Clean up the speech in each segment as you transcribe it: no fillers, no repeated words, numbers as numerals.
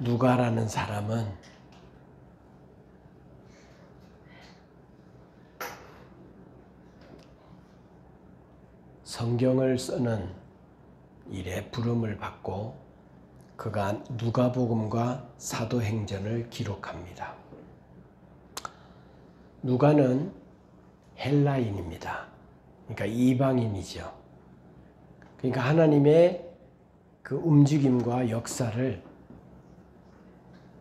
누가라는 사람은 성경을 쓰는 일에 부름을 받고 그가 누가복음과 사도행전을 기록합니다. 누가는 헬라인입니다. 그러니까 이방인이죠. 그러니까 하나님의 그 움직임과 역사를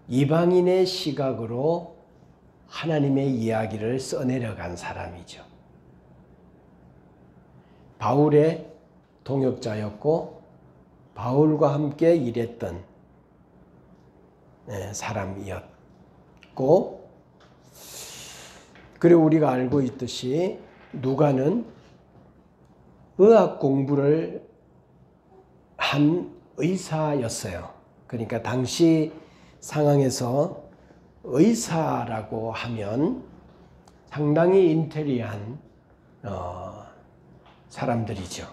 이방인의 시각으로 하나님의 이야기를 써내려간 사람이죠. 바울의 동역자였고 바울과 함께 일했던 사람이었고, 그리고 우리가 알고 있듯이 누가는 의학 공부를 한 의사였어요. 그러니까 당시 상황에서 의사라고 하면 상당히 인텔리한 사람들이죠.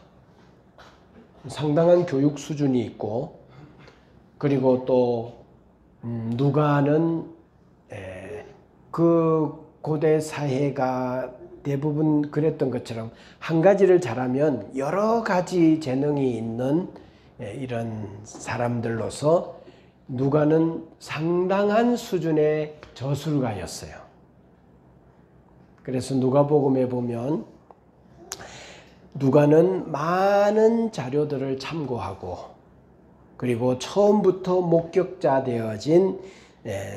상당한 교육 수준이 있고, 그리고 또 누가는 그 고대 사회가 대부분 그랬던 것처럼 한 가지를 잘하면 여러 가지 재능이 있는 이런 사람들로서 누가는 상당한 수준의 저술가였어요. 그래서 누가복음에 보면 누가는 많은 자료들을 참고하고, 그리고 처음부터 목격자 되어진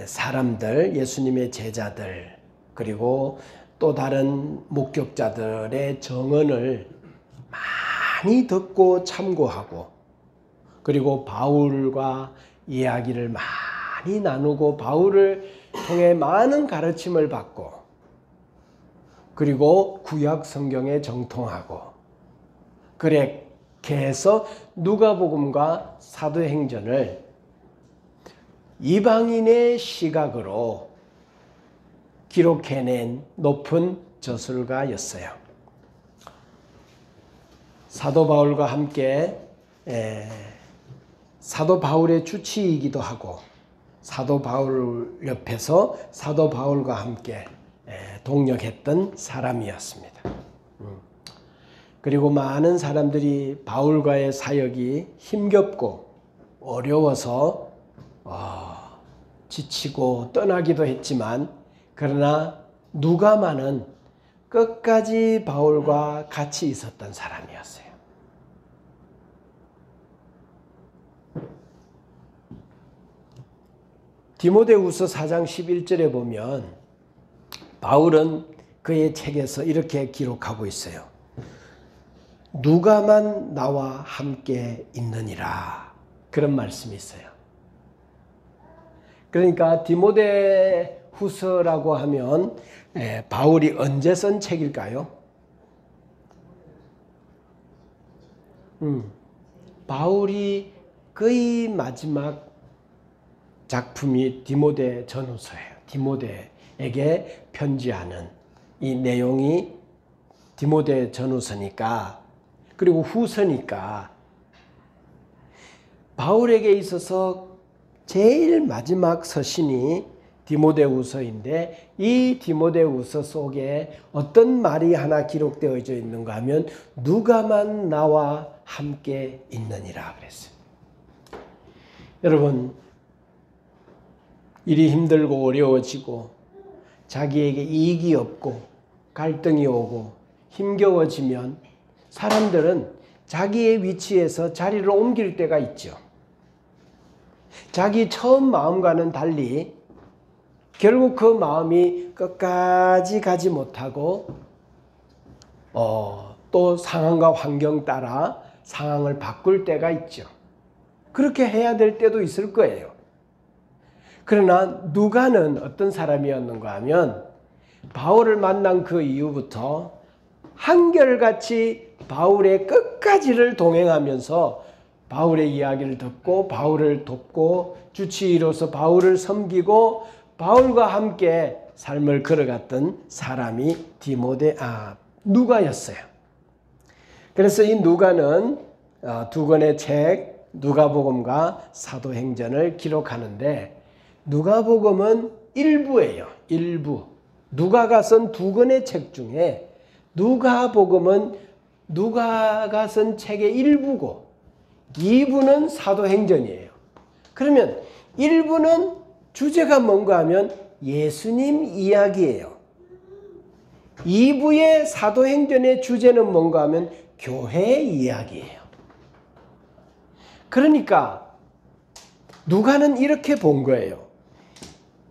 사람들, 예수님의 제자들, 그리고 또 다른 목격자들의 정언을 많이 듣고 참고하고, 그리고 바울과 이야기를 많이 나누고 바울을 통해 많은 가르침을 받고, 그리고 구약 성경에 정통하고, 그렇게 해서 누가복음과 사도행전을 이방인의 시각으로 기록해낸 높은 저술가였어요. 사도 바울과 함께 사도 바울의 주치이기도 하고, 사도 바울 옆에서 사도 바울과 함께 동역했던 사람이었습니다. 그리고 많은 사람들이 바울과의 사역이 힘겹고 어려워서 지치고 떠나기도 했지만, 그러나 누가만은 끝까지 바울과 같이 있었던 사람이었어요. 디모데후서 4장 11절에 보면 바울은 그의 책에서 이렇게 기록하고 있어요. 누가만 나와 함께 있느니라, 그런 말씀이 있어요. 그러니까 디모데후서라고 하면 바울이 언제 쓴 책일까요? 바울이 거의 마지막 작품이 디모데 전후서예요. 디모데에게 편지하는 이 내용이 디모데 전후서니까, 그리고 후서니까 바울에게 있어서 제일 마지막 서신이 디모데후서인데, 이 디모데후서 속에 어떤 말이 하나 기록되어져 있는가 하면 누가만 나와 함께 있느니라 그랬어요. 여러분, 일이 힘들고 어려워지고 자기에게 이익이 없고 갈등이 오고 힘겨워지면 사람들은 자기의 위치에서 자리를 옮길 때가 있죠. 자기 처음 마음과는 달리 결국 그 마음이 끝까지 가지 못하고 또 상황과 환경 따라 상황을 바꿀 때가 있죠. 그렇게 해야 될 때도 있을 거예요. 그러나 누가는 어떤 사람이었는가 하면 바울을 만난 그 이후부터 한결같이 바울의 끝까지를 동행하면서 바울의 이야기를 듣고 바울을 돕고 주치의로서 바울을 섬기고 바울과 함께 삶을 걸어갔던 사람이 누가였어요. 그래서 이 누가는 두 권의 책, 누가복음과 사도행전을 기록하는데 누가복음은 일부예요. 일부. 누가가 쓴 두 권의 책 중에 누가복음은 누가가 쓴 책의 일부고 2부는 사도행전이에요. 그러면 1부는 주제가 뭔가 하면 예수님 이야기예요. 2부의 사도행전의 주제는 뭔가 하면 교회 이야기예요. 그러니까 누가는 이렇게 본 거예요.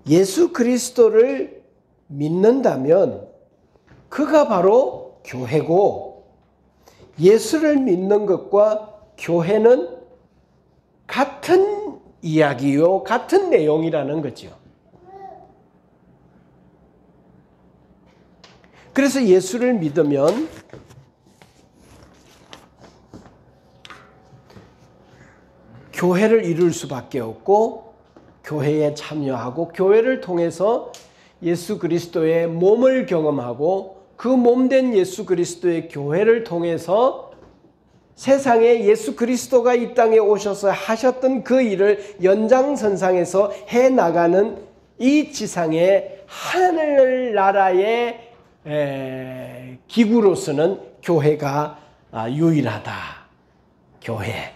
예수 그리스도를 믿는다면 그가 바로 교회고 예수를 믿는 것과 교회는 같은 이야기요, 같은 내용이라는 거죠. 그래서 예수를 믿으면 교회를 이룰 수밖에 없고 교회에 참여하고 교회를 통해서 예수 그리스도의 몸을 경험하고 그 몸된 예수 그리스도의 교회를 통해서 세상에 예수 그리스도가 이 땅에 오셔서 하셨던 그 일을 연장선상에서 해나가는 이 지상의 하늘나라의 기구로서는 교회가 유일하다. 교회.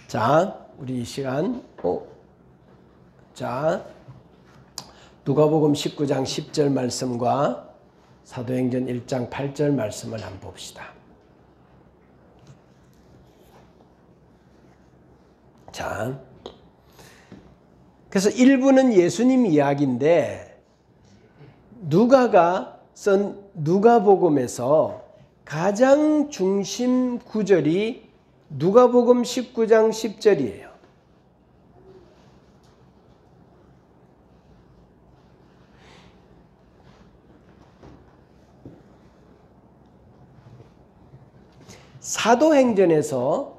자, 우리 이 시간 누가복음 19장 10절 말씀과 사도행전 1장 8절 말씀을 한번 봅시다. 자, 그래서 1부는 예수님 이야기인데 누가가 쓴 누가복음에서 가장 중심 구절이 누가복음 19장 10절이에요. 사도행전에서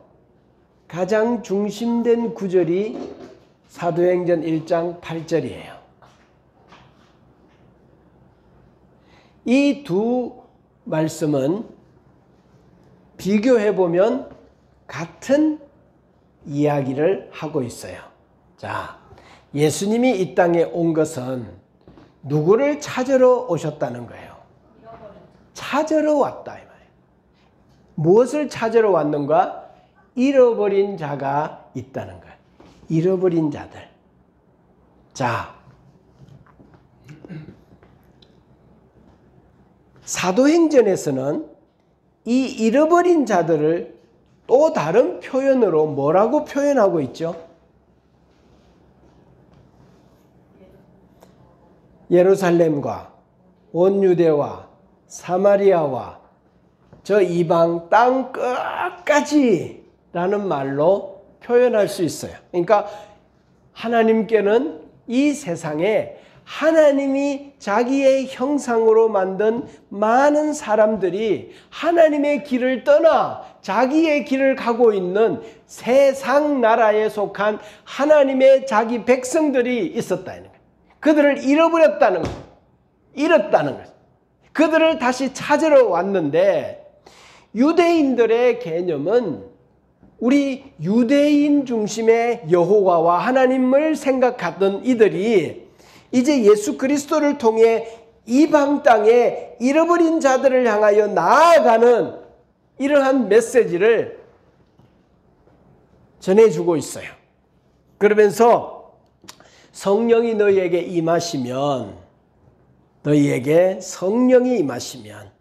가장 중심된 구절이 사도행전 1장 8절이에요. 이 두 말씀은 비교해보면 같은 이야기를 하고 있어요. 자, 예수님이 이 땅에 온 것은 누구를 찾으러 오셨다는 거예요? 찾으러 왔다 이 말이에요. 무엇을 찾으러 왔는가? 잃어버린 자가 있다는 거예요. 잃어버린 자들. 자, 사도행전에서는 이 잃어버린 자들을 또 다른 표현으로 뭐라고 표현하고 있죠? 예루살렘과 온 유대와 사마리아와 저 이방 땅 끝까지 라는 말로 표현할 수 있어요. 그러니까 하나님께는 이 세상에 하나님이 자기의 형상으로 만든 많은 사람들이 하나님의 길을 떠나 자기의 길을 가고 있는 세상 나라에 속한 하나님의 자기 백성들이 있었다는 거예요. 그들을 잃어버렸다는 거예요. 잃었다는 거예요. 그들을 다시 찾으러 왔는데 유대인들의 개념은 우리 유대인 중심의 여호와와 하나님을 생각하던 이들이 이제 예수 그리스도를 통해 이방 땅에 잃어버린 자들을 향하여 나아가는 이러한 메시지를 전해주고 있어요. 그러면서 성령이 너희에게 임하시면 너희에게 성령이 임하시면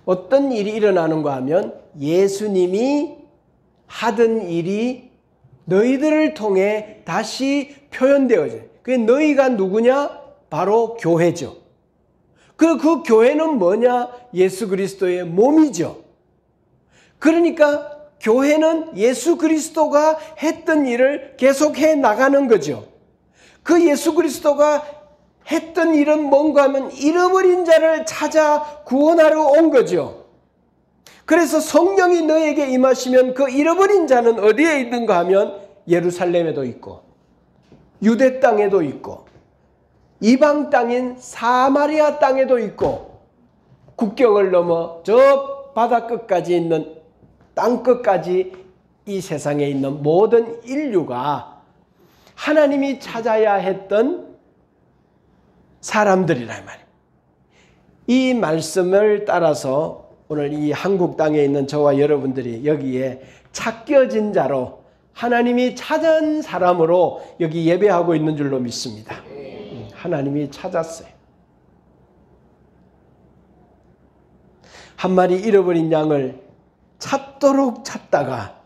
어떤 일이 일어나는가 하면 예수님이 하던 일이 너희들을 통해 다시 표현되어져요. 그 너희가 누구냐? 바로 교회죠. 그 교회는 뭐냐? 예수 그리스도의 몸이죠. 그러니까 교회는 예수 그리스도가 했던 일을 계속해 나가는 거죠. 그 예수 그리스도가 했던 일은 뭔가 하면 잃어버린 자를 찾아 구원하러 온 거죠. 그래서 성령이 너에게 임하시면 그 잃어버린 자는 어디에 있는가 하면 예루살렘에도 있고 유대 땅에도 있고 이방 땅인 사마리아 땅에도 있고 국경을 넘어 저 바다 끝까지 있는, 땅 끝까지 이 세상에 있는 모든 인류가 하나님이 찾아야 했던 사람들이란 말이에요. 이 말씀을 따라서 오늘 이 한국 땅에 있는 저와 여러분들이 여기에 찾겨진 자로, 하나님이 찾은 사람으로 여기 예배하고 있는 줄로 믿습니다. 하나님이 찾았어요. 한 마리 잃어버린 양을 찾도록 찾다가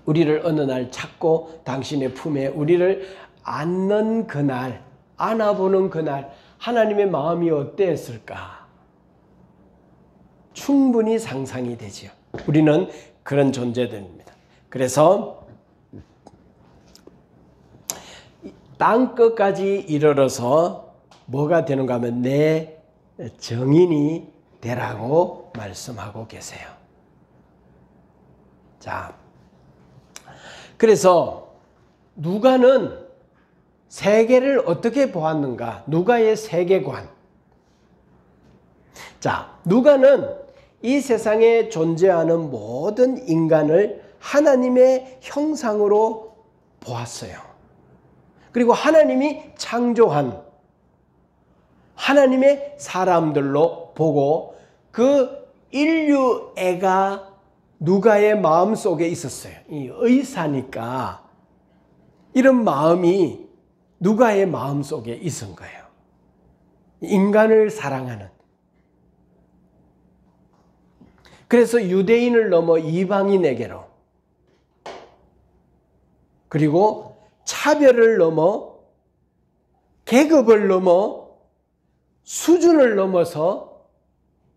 우리를 어느 날 찾고 당신의 품에 우리를 안는 그날, 안아보는 그날, 하나님의 마음이 어땠을까? 충분히 상상이 되지요. 우리는 그런 존재들입니다. 그래서 땅 끝까지 이르러서 뭐가 되는가 하면 내 정인이 되라고 말씀하고 계세요. 자, 그래서 누가는 세계를 어떻게 보았는가? 누가의 세계관. 자, 누가는 이 세상에 존재하는 모든 인간을 하나님의 형상으로 보았어요. 그리고 하나님이 창조한 하나님의 사람들로 보고 그 인류애가 누가의 마음속에 있었어요. 이 의사니까 이런 마음이 누가의 마음속에 있은 거예요. 인간을 사랑하는. 그래서 유대인을 넘어 이방인에게로, 그리고 차별을 넘어 계급을 넘어 수준을 넘어서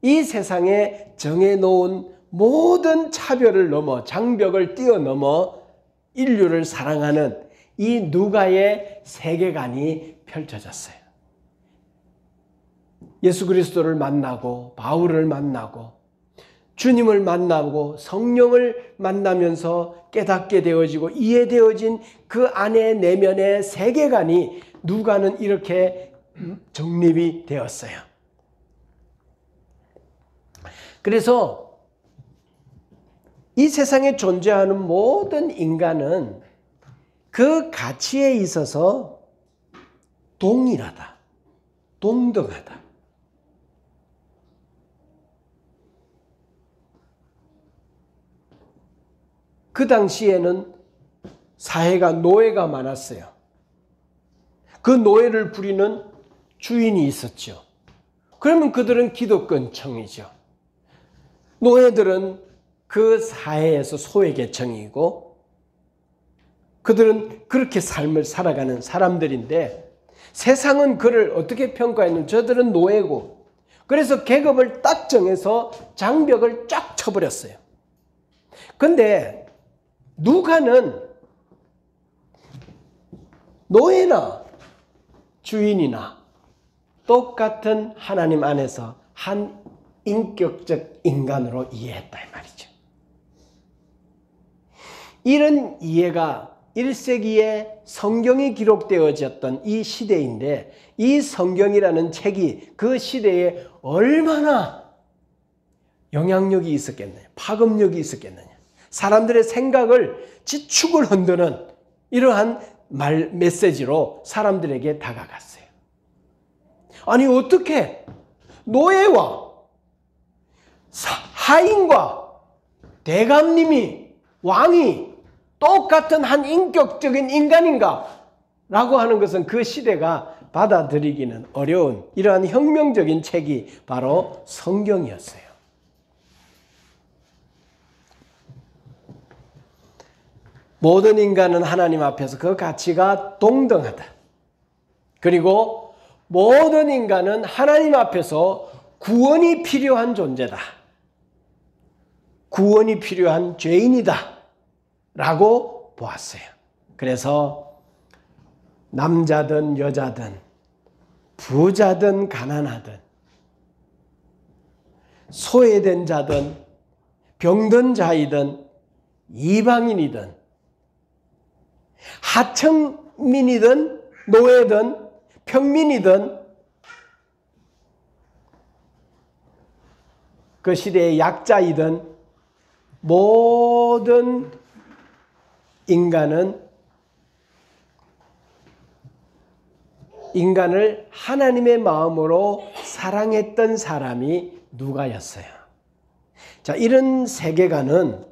이 세상에 정해놓은 모든 차별을 넘어 장벽을 뛰어넘어 인류를 사랑하는 이 누가의 세계관이 펼쳐졌어요. 예수 그리스도를 만나고 바울을 만나고 주님을 만나고 성령을 만나면서 깨닫게 되어지고 이해되어진 그 안에 내면의 세계관이 누가는 이렇게 정립이 되었어요. 그래서 이 세상에 존재하는 모든 인간은 그 가치에 있어서 동일하다, 동등하다. 그 당시에는 사회가 노예가 많았어요. 그 노예를 부리는 주인이 있었죠. 그러면 그들은 기득권층이죠. 노예들은 그 사회에서 소외계층이고 그들은 그렇게 삶을 살아가는 사람들인데 세상은 그를 어떻게 평가했냐면 저들은 노예고, 그래서 계급을 딱 정해서 장벽을 쫙 쳐버렸어요. 근데 누가는 노예나 주인이나 똑같은 하나님 안에서 한 인격적 인간으로 이해했다 이 말이죠. 이런 이해가 1세기에 성경이 기록되어졌던 이 시대인데 이 성경이라는 책이 그 시대에 얼마나 영향력이 있었겠느냐, 파급력이 있었겠느냐. 사람들의 생각을 지축을 흔드는 이러한 메시지로 사람들에게 다가갔어요. 아니 어떻게 노예와 하인과 대감님이 왕이 똑같은 한 인격적인 인간인가? 라고 하는 것은 그 시대가 받아들이기는 어려운 이러한 혁명적인 책이 바로 성경이었어요. 모든 인간은 하나님 앞에서 그 가치가 동등하다. 그리고 모든 인간은 하나님 앞에서 구원이 필요한 존재다. 구원이 필요한 죄인이다. 라고 보았어요. 그래서 남자든 여자든 부자든 가난하든 소외된 자든 병든 자이든 이방인이든 하층민이든 노예든 평민이든 그 시대의 약자이든 모든 인간을 하나님의 마음으로 사랑했던 사람이 누가였어요. 자, 이런 세계관은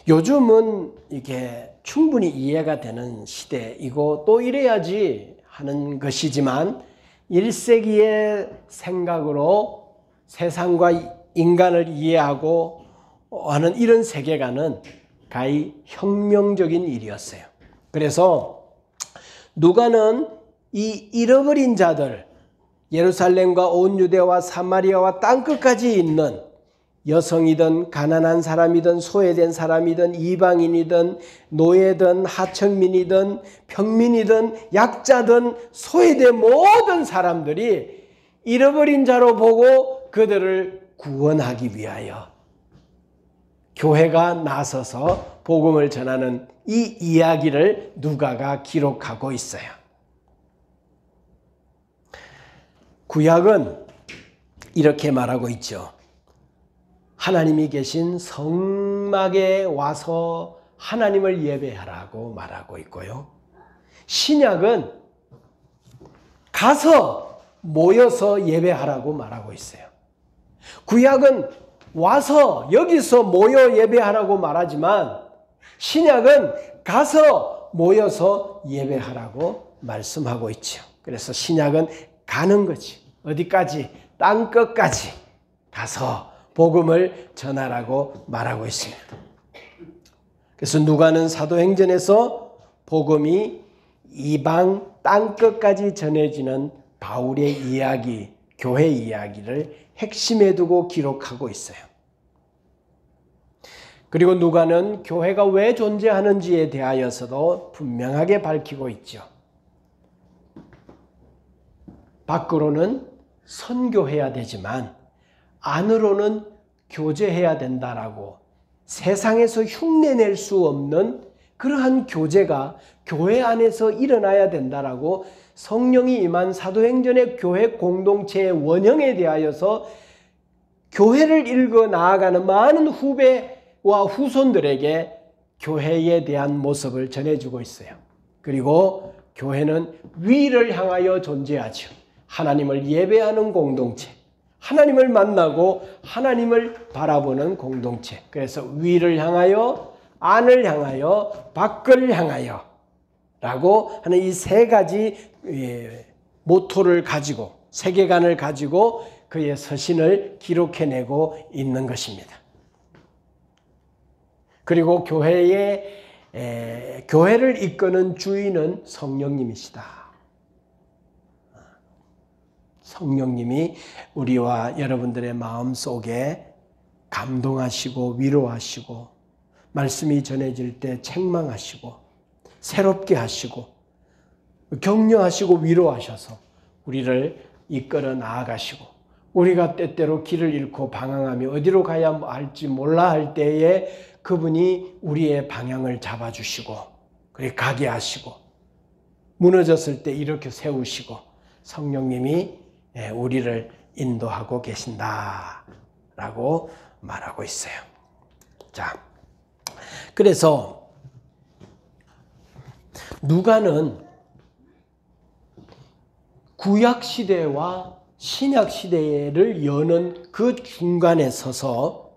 요즘은 이게 충분히 이해가 되는 시대이고 또 이래야지 하는 것이지만 1세기의 생각으로 세상과 인간을 이해하고 하는 이런 세계관은 가히 혁명적인 일이었어요. 그래서 누가는 이 잃어버린 자들, 예루살렘과 온 유대와 사마리아와 땅끝까지 있는 여성이든 가난한 사람이든 소외된 사람이든 이방인이든 노예든 하청민이든 평민이든 약자든 소외된 모든 사람들이 잃어버린 자로 보고 그들을 구원하기 위하여 교회가 나서서 복음을 전하는 이 이야기를 누가가 기록하고 있어요. 구약은 이렇게 말하고 있죠. 하나님이 계신 성막에 와서 하나님을 예배하라고 말하고 있고요. 신약은 가서 모여서 예배하라고 말하고 있어요. 구약은 와서 여기서 모여 예배하라고 말하지만 신약은 가서 모여서 예배하라고 말씀하고 있죠. 그래서 신약은 가는 거지. 어디까지? 땅끝까지 가서 복음을 전하라고 말하고 있습니다. 그래서 누가는 사도행전에서 복음이 이방 땅끝까지 전해지는 바울의 이야기, 교회 이야기를 핵심에 두고 기록하고 있어요. 그리고 누가는 교회가 왜 존재하는지에 대하여서도 분명하게 밝히고 있죠. 밖으로는 선교해야 되지만 안으로는 교제해야 된다라고 세상에서 흉내낼 수 없는 그러한 교제가 교회 안에서 일어나야 된다라고 성령이 임한 사도행전의 교회 공동체의 원형에 대하여서 교회를 읽어 나아가는 많은 후배와 후손들에게 교회에 대한 모습을 전해주고 있어요. 그리고 교회는 위를 향하여 존재하죠. 하나님을 예배하는 공동체, 하나님을 만나고 하나님을 바라보는 공동체. 그래서 위를 향하여, 안을 향하여, 밖을 향하여 라고 하는 이 세 가지 모토를 가지고, 세계관을 가지고 그의 서신을 기록해내고 있는 것입니다. 그리고 교회를 이끄는 주인은 성령님이시다. 성령님이 우리와 여러분들의 마음속에 감동하시고 위로하시고 말씀이 전해질 때 책망하시고 새롭게 하시고 격려하시고 위로하셔서 우리를 이끌어 나아가시고 우리가 때때로 길을 잃고 방황하며 어디로 가야 할지 몰라 할 때에 그분이 우리의 방향을 잡아주시고 그렇게 가게 하시고 무너졌을 때 이렇게 세우시고 성령님이 우리를 인도하고 계신다라고 말하고 있어요. 자, 그래서 누가는 구약 시대와 신약 시대를 여는 그 중간에 서서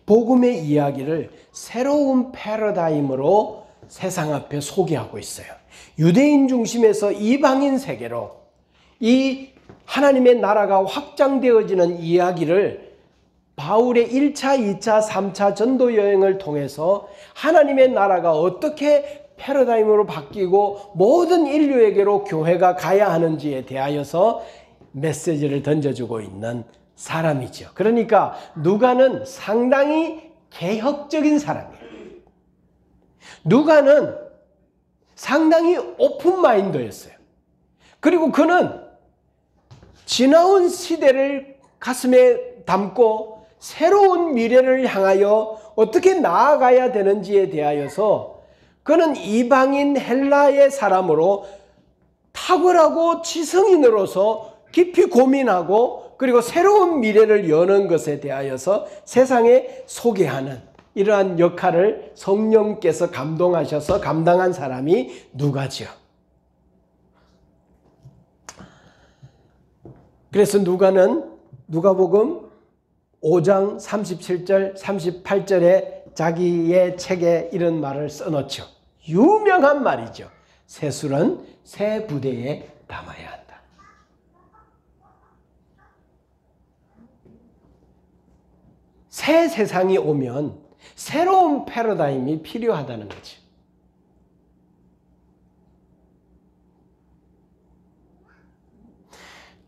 복음의 이야기를 새로운 패러다임으로 세상 앞에 소개하고 있어요. 유대인 중심에서 이방인 세계로 이 하나님의 나라가 확장되어지는 이야기를 바울의 1차, 2차, 3차 전도 여행을 통해서 하나님의 나라가 어떻게 패러다임으로 바뀌고 모든 인류에게로 교회가 가야 하는지에 대하여서 메시지를 던져주고 있는 사람이죠. 그러니까 누가는 상당히 개혁적인 사람이에요. 누가는 상당히 오픈 마인드였어요. 그리고 그는 지나온 시대를 가슴에 담고 새로운 미래를 향하여 어떻게 나아가야 되는지에 대하여서 그는 이방인 헬라의 사람으로 탁월하고 지성인으로서 깊이 고민하고 그리고 새로운 미래를 여는 것에 대하여서 세상에 소개하는 이러한 역할을 성령께서 감동하셔서 감당한 사람이 누가죠. 그래서 누가복음 5장 37절 38절에 자기의 책에 이런 말을 써놓죠. 유명한 말이죠. 새술은 새 부대에 담아야 한다. 새 세상이 오면 새로운 패러다임이 필요하다는 거죠.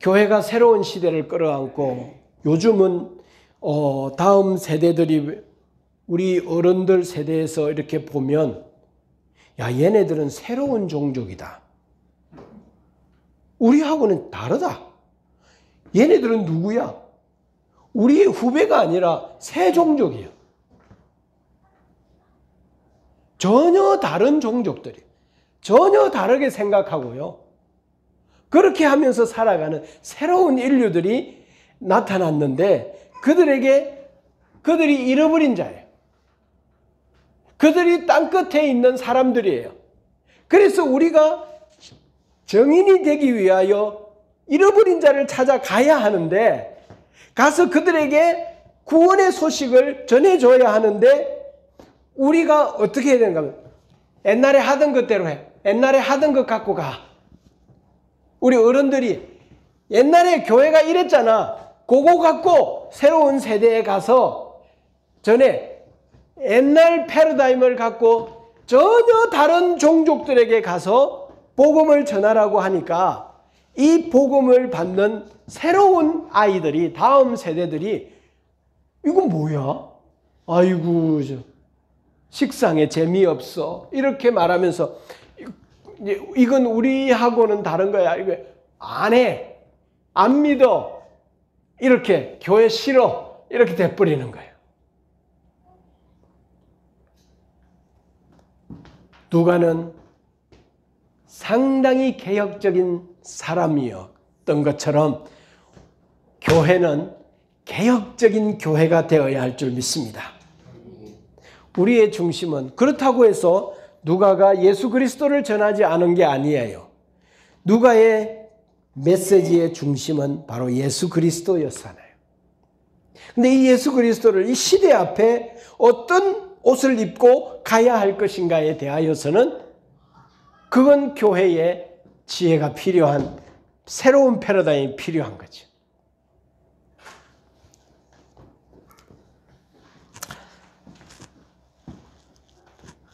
교회가 새로운 시대를 끌어안고 요즘은 다음 세대들이 우리 어른들 세대에서 이렇게 보면 야, 얘네들은 새로운 종족이다. 우리하고는 다르다. 얘네들은 누구야? 우리의 후배가 아니라 새 종족이에요. 전혀 다른 종족들이 전혀 다르게 생각하고요. 그렇게 하면서 살아가는 새로운 인류들이 나타났는데 그들이 잃어버린 자예요. 그들이 땅끝에 있는 사람들이에요. 그래서 우리가 정인이 되기 위하여 잃어버린 자를 찾아가야 하는데 가서 그들에게 구원의 소식을 전해줘야 하는데 우리가 어떻게 해야 되는가 하면 옛날에 하던 것대로 해. 옛날에 하던 것 갖고 가. 우리 어른들이 옛날에 교회가 이랬잖아. 그거 갖고 새로운 세대에 가서 전에 옛날 패러다임을 갖고 전혀 다른 종족들에게 가서 복음을 전하라고 하니까 이 복음을 받는 새로운 아이들이 다음 세대들이 이건 뭐야? 아이고 식상에 재미없어 이렇게 말하면서 이건 우리하고는 다른 거야. 이거 안 해. 안 믿어. 이렇게 교회 싫어. 이렇게 돼버리는 거예요. 누가는 상당히 개혁적인 사람이었던 것처럼 교회는 개혁적인 교회가 되어야 할 줄 믿습니다. 우리의 중심은 그렇다고 해서 누가가 예수 그리스도를 전하지 않은 게 아니에요. 누가의 메시지의 중심은 바로 예수 그리스도였잖아요. 근데 이 예수 그리스도를 이 시대 앞에 어떤 옷을 입고 가야 할 것인가에 대하여서는 그건 교회의 지혜가 필요한 새로운 패러다임이 필요한 거죠.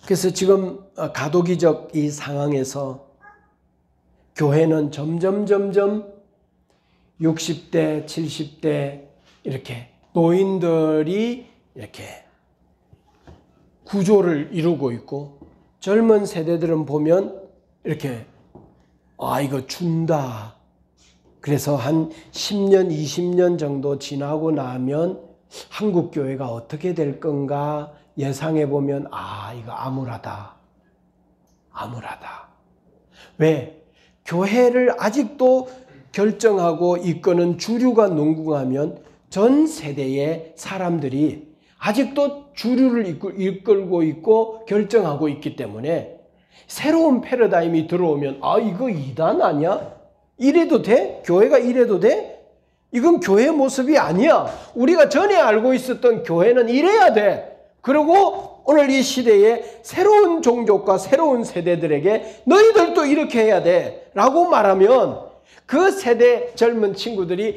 그래서 지금 가도기적 이 상황에서 교회는 점점 60대, 70대 이렇게 노인들이 이렇게 구조를 이루고 있고 젊은 세대들은 보면 이렇게 이거 준다. 그래서 한 10년, 20년 정도 지나고 나면 한국 교회가 어떻게 될 건가 예상해 보면 이거 암울하다. 왜? 교회를 아직도 결정하고 이끄는 주류가 누군가하면 전 세대의 사람들이 아직도 주류를 이끌고 있고 결정하고 있기 때문에 새로운 패러다임이 들어오면 이거 이단 아니야? 이래도 돼? 교회가 이래도 돼? 이건 교회의 모습이 아니야. 우리가 전에 알고 있었던 교회는 이래야 돼. 그리고 오늘 이 시대에 새로운 종족과 새로운 세대들에게 너희들도 이렇게 해야 돼 라고 말하면 그 세대 젊은 친구들이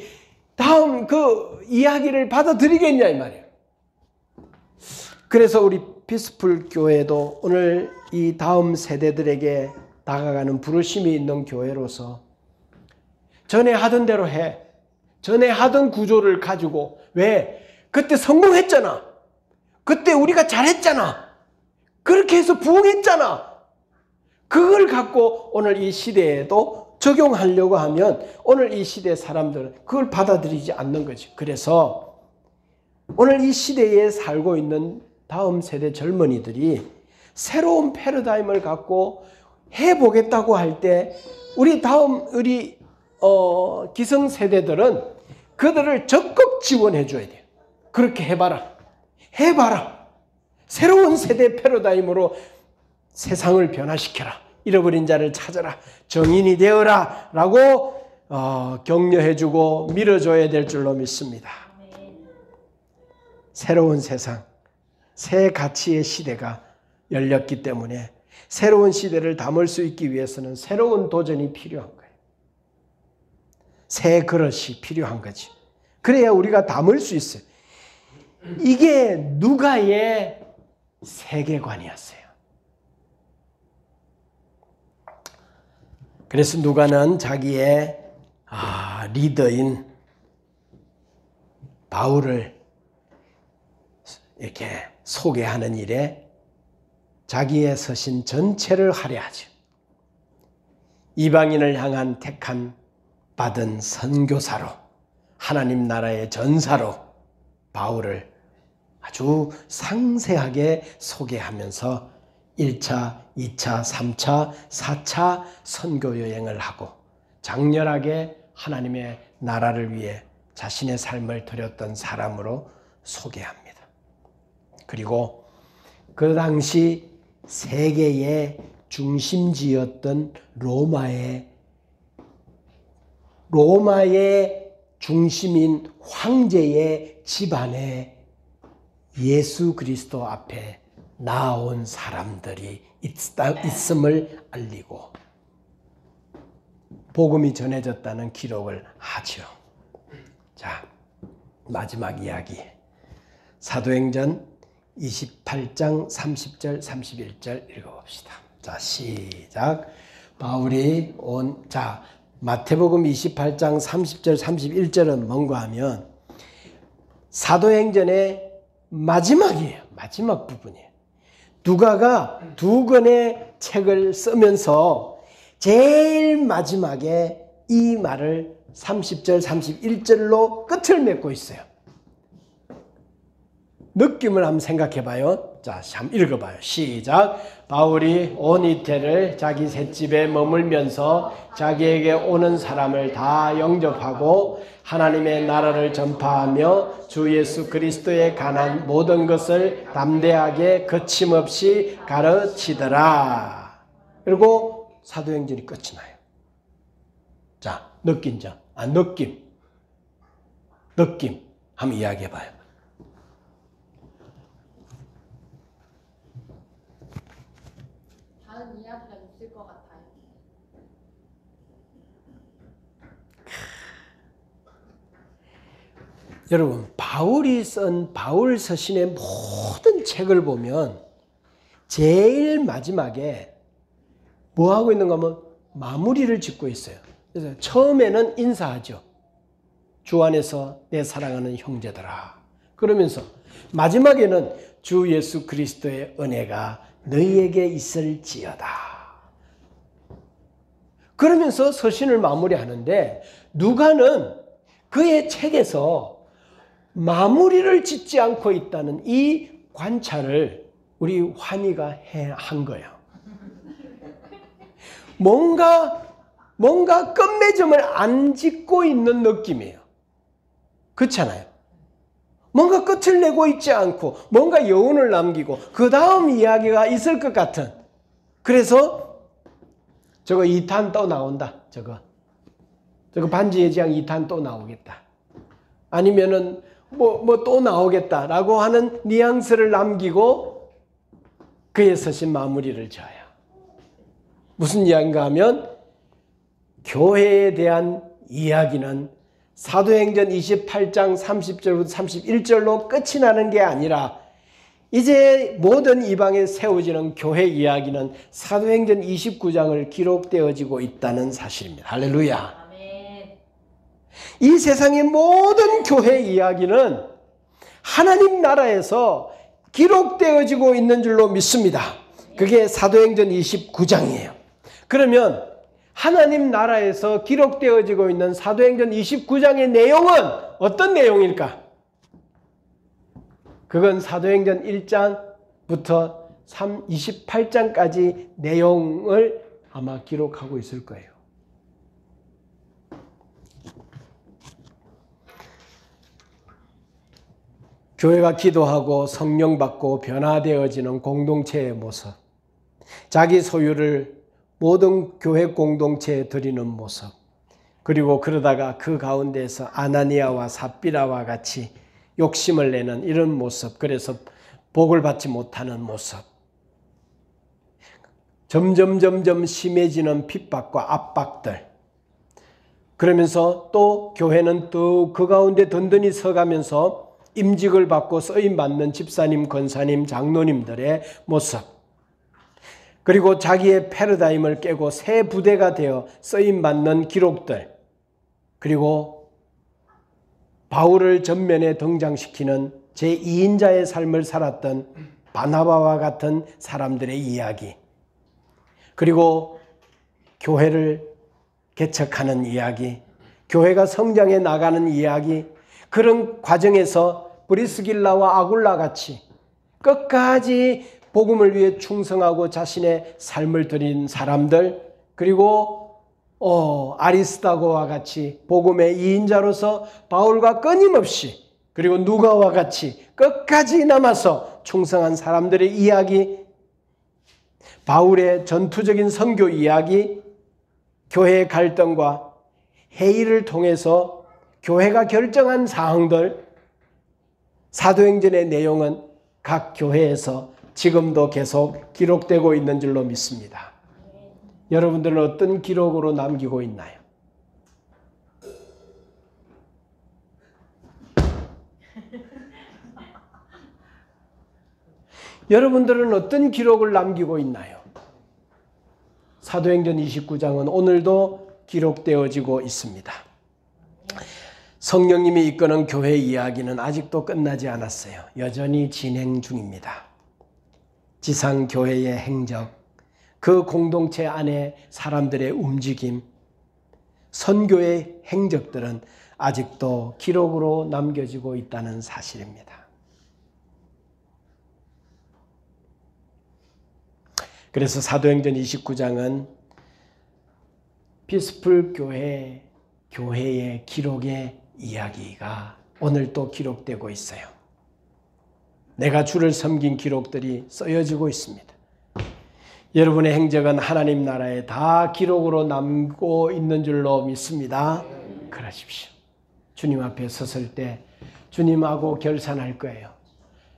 다음 그 이야기를 받아들이겠냐 이 말이에요. 그래서 우리 피스풀 교회도 오늘 이 다음 세대들에게 다가가는 부르심이 있는 교회로서 전에 하던 대로 해. 전에 하던 구조를 가지고 왜? 그때 성공했잖아. 그때 우리가 잘했잖아. 그렇게 해서 부흥했잖아. 그걸 갖고 오늘 이 시대에도 적용하려고 하면 오늘 이 시대 사람들은 그걸 받아들이지 않는 거지. 그래서 오늘 이 시대에 살고 있는 다음 세대 젊은이들이 새로운 패러다임을 갖고 해보겠다고 할 때 우리 기성세대들은 그들을 적극 지원해 줘야 돼요. 그렇게 해봐라. 해봐라. 새로운 세대 패러다임으로 세상을 변화시켜라. 잃어버린 자를 찾아라. 정인이 되어라. 라고 격려해주고 밀어줘야 될 줄로 믿습니다. 새로운 세상, 새 가치의 시대가 열렸기 때문에 새로운 시대를 담을 수 있기 위해서는 새로운 도전이 필요한 거예요. 새 그릇이 필요한 거지. 그래야 우리가 담을 수 있어요. 이게 누가의 세계관이었어요. 그래서 누가는 자기의 리더인 바울을 이렇게 소개하는 일에 자기의 서신 전체를 할애하죠. 이방인을 향한 택한 받은 선교사로, 하나님 나라의 전사로 바울을 아주 상세하게 소개하면서 1차, 2차, 3차, 4차 선교 여행을 하고 장렬하게 하나님의 나라를 위해 자신의 삶을 드렸던 사람으로 소개합니다. 그리고 그 당시 세계의 중심지였던 로마의 중심인 황제의 집안에 예수 그리스도 앞에 나온 사람들이 있음을 알리고 복음이 전해졌다는 기록을 하죠. 자, 마지막 이야기. 사도행전 28장 30절 31절 읽어봅시다. 자, 시작. 바울이 마태복음 28장 30절 31절은 뭔가 하면 사도행전의 마지막이에요. 마지막 부분이에요. 누가가 2권의 책을 쓰면서 제일 마지막에 이 말을 30절 31절로 끝을 맺고 있어요. 느낌을 한번 생각해 봐요. 자, 한번 읽어봐요. 시작. 바울이 온 이태를 자기 셋집에 머물면서 자기에게 오는 사람을 다 영접하고 하나님의 나라를 전파하며 주 예수 그리스도에 관한 모든 것을 담대하게 거침없이 가르치더라. 그리고 사도행전이 끝이 나요. 자, 느낌 한번 이야기해 봐요. 다른 이야기가 있을 것 같아요. 여러분, 바울이 쓴 바울 서신의 모든 책을 보면 제일 마지막에 뭐 하고 있는가 하면 마무리를 짓고 있어요. 그래서 처음에는 인사하죠. 주 안에서 내 사랑하는 형제들아. 그러면서 마지막에는 주 예수 그리스도의 은혜가 너희에게 있을지어다. 그러면서 서신을 마무리하는데 누가는 그의 책에서 마무리를 짓지 않고 있다는 이 관찰을 우리 환희가 한 거예요. 뭔가 끝맺음을 안 짓고 있는 느낌이에요. 그렇잖아요. 뭔가 끝을 내고 있지 않고 뭔가 여운을 남기고 그 다음 이야기가 있을 것 같은. 그래서 저거 2탄 또 나온다. 저거 반지의 제왕 2탄 또 나오겠다. 아니면은 뭐 또 나오겠다라고 하는 뉘앙스를 남기고 그의 서신 마무리를 지어요. 무슨 이야기인가 하면 교회에 대한 이야기는 사도행전 28장 30절부터 31절로 끝이 나는 게 아니라 이제 모든 이방에 세워지는 교회 이야기는 사도행전 29장을 기록되어지고 있다는 사실입니다. 할렐루야. 아멘. 이 세상의 모든 교회 이야기는 하나님 나라에서 기록되어지고 있는 줄로 믿습니다. 그게 사도행전 29장이에요. 그러면 하나님 나라에서 기록되어지고 있는 사도행전 29장의 내용은 어떤 내용일까? 그건 사도행전 1장부터 28장까지 내용을 아마 기록하고 있을 거예요. 교회가 기도하고 성령 받고 변화되어지는 공동체의 모습, 자기 소유를 모든 교회 공동체에 드리는 모습, 그리고 그러다가 그 가운데서 아나니아와 삽비라와 같이 욕심을 내는 이런 모습, 그래서 복을 받지 못하는 모습, 점점 심해지는 핍박과 압박들, 그러면서 또 교회는 또 그 가운데 든든히 서가면서 임직을 받고 쓰임받는 집사님, 권사님, 장로님들의 모습, 그리고 자기의 패러다임을 깨고 새 부대가 되어 쓰임받는 기록들, 그리고 바울을 전면에 등장시키는 제2인자의 삶을 살았던 바나바와 같은 사람들의 이야기, 그리고 교회를 개척하는 이야기, 교회가 성장해 나가는 이야기, 그런 과정에서 브리스길라와 아굴라 같이 끝까지 복음을 위해 충성하고 자신의 삶을 드린 사람들, 그리고 아리스다고와 같이 복음의 2인자로서 바울과 끊임없이, 그리고 누가와 같이 끝까지 남아서 충성한 사람들의 이야기, 바울의 전투적인 선교 이야기, 교회의 갈등과 회의를 통해서 교회가 결정한 사항들, 사도행전의 내용은 각 교회에서 지금도 계속 기록되고 있는 줄로 믿습니다. 여러분들은 어떤 기록으로 남기고 있나요? 여러분들은 어떤 기록을 남기고 있나요? 사도행전 29장은 오늘도 기록되어지고 있습니다. 성령님이 이끄는 교회 이야기는 아직도 끝나지 않았어요. 여전히 진행 중입니다. 지상교회의 행적, 그 공동체 안에 사람들의 움직임, 선교의 행적들은 아직도 기록으로 남겨지고 있다는 사실입니다. 그래서 사도행전 29장은 피스풀 교회의 기록의 이야기가 오늘 또 기록되고 있어요. 내가 주를 섬긴 기록들이 쓰여지고 있습니다. 여러분의 행적은 하나님 나라에 다 기록으로 남고 있는 줄로 믿습니다. 그러십시오. 주님 앞에 섰을 때 주님하고 결산할 거예요.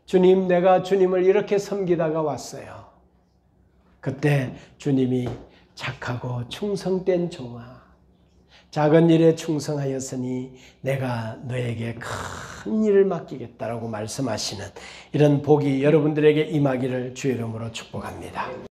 주님, 내가 주님을 이렇게 섬기다가 왔어요. 그때 주님이 착하고 충성된 종아, 작은 일에 충성하였으니 내가 너에게 큰 일을 맡기겠다라고 말씀하시는 이런 복이 여러분들에게 임하기를 주의 이름으로 축복합니다.